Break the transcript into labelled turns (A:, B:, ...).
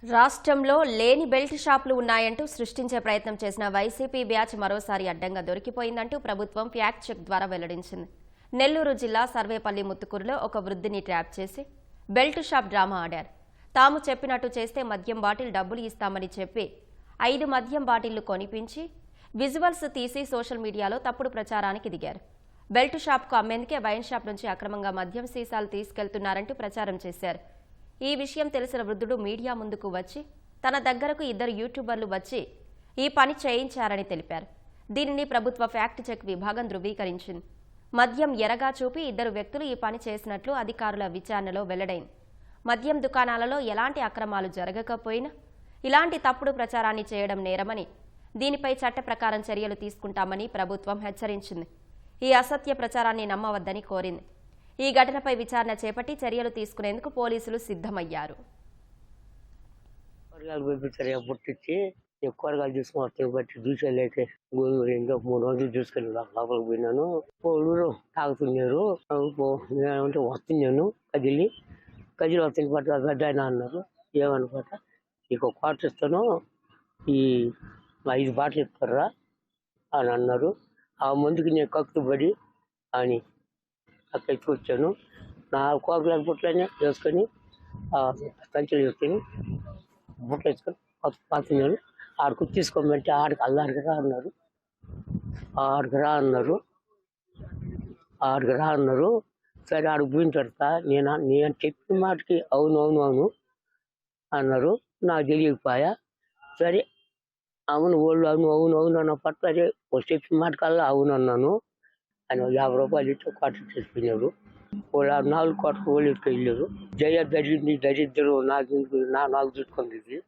A: రాష్ట్రంలో లేని బెల్ట్ షాపులు ఉన్నాయంటూ సృష్టించే ప్రయత్నం చేసిన వైసీపీ బ్యాచ్ మరోసారి అడ్డంగా దొరికిపోయిందంటూ ప్రభుత్వం ఫ్యాక్ట్ చెక్ ద్వారా వెల్లడించింది. నెల్లూరు జిల్లా సర్వేపల్లి ముత్తుకూరులో ఒక వృద్ధిని ట్రాప్ చేసి బెల్ట్ షాప్ డ్రామా ఆడారు. తాము చెప్పినట్టు చేస్తే మద్యం బాటిల్ డబ్బులు ఇస్తామని చెప్పి 5 మద్యం బాటిళ్లు కొనిపించి విజువల్స్ తీసి సోషల్ మీడియాలో తప్పుడు ప్రచారానికి దిగారు. బెల్ట్ షాప్కు అమ్మేందుకే వైన్ షాప్ నుంచి అక్రమంగా మద్యం సీసాలు తీసుకెళ్తున్నారంటూ ప్రచారం చేశారు. ఈ విషయం తెలిసిన వృద్ధుడు మీడియా ముందుకు వచ్చి తన దగ్గరకు 2 యూట్యూబర్లు వచ్చి ఈ పని చేయించారని తెలిపారు. దీనిని ప్రభుత్వ ఫ్యాక్ట్ చెక్ విభాగం ధృవీకరించింది. మద్యం ఎరగా చూపి 2 వ్యక్తులు ఈ పని చేసినట్లు అధికారుల విచారణలో వెల్లడైంది. మద్యం దుకాణాలలో ఎలాంటి అక్రమాలు జరగకపోయినా ఇలాంటి తప్పుడు ప్రచారాన్ని చేయడం నేరమని, దీనిపై చట్ట ప్రకారం చర్యలు తీసుకుంటామని ప్రభుత్వం హెచ్చరించింది. ఈ అసత్య ప్రచారాన్ని నమ్మవద్దని కోరింది. ఈ ఘటనపై విచారణ చేపట్టి చర్యలు తీసుకునేందుకు పోలీసులు సిద్ధమయ్యారు.
B: కూరగాయలు తీసుకుని వస్తాను బట్టి చూసేళ్ళైతే గోధుమ ఇంకా 3 రోజులు చూసుకెళ్ళి లోపలికి పోయినాను. ఊరు తాగుతున్నారు అంటే వస్తున్నాను కదిలి వస్తుంది పట్టు గడ్డ అయినా అన్నారు. ఏమనుకోట నీకు ఒక క్వార్టర్ ఇస్తాను, ఈ 5 బాటలు ఇస్తారా అని అన్నారు. ఆ ముందుకు నేను కక్కుబడి అని అక్కడ ఎత్తుకొచ్చాను. నా కూరగాయల బుట్టలనే వేసుకొని సంచులు వేసుకొని బుట్టలు వేసుకొని పాతున్నాను. ఆడికి తీసుకోమంటే ఆడికి అల్లాడికి రా అన్నారు. ఆడికి రా అన్నారు. సరే ఆడికి పోయిన తర్వాత నేను చెప్పిన మాటకి అవును అన్నారు. నాకు తెలియకపోయా. సరే అవును వాళ్ళు అవును అన్న పట్ల అదే చెప్పిన మాటకల్లా అవును అన్నాను. ఆయన 50 రూపాయలు ఇచ్చి క్వార్టర్ చేసిపోయినారు. వాళ్ళు 4 క్వార్టర్ వాళ్ళు ఇట్లా వెళ్ళారు. జరిగింది దరిద్రం నాకు చుట్టుకుంది.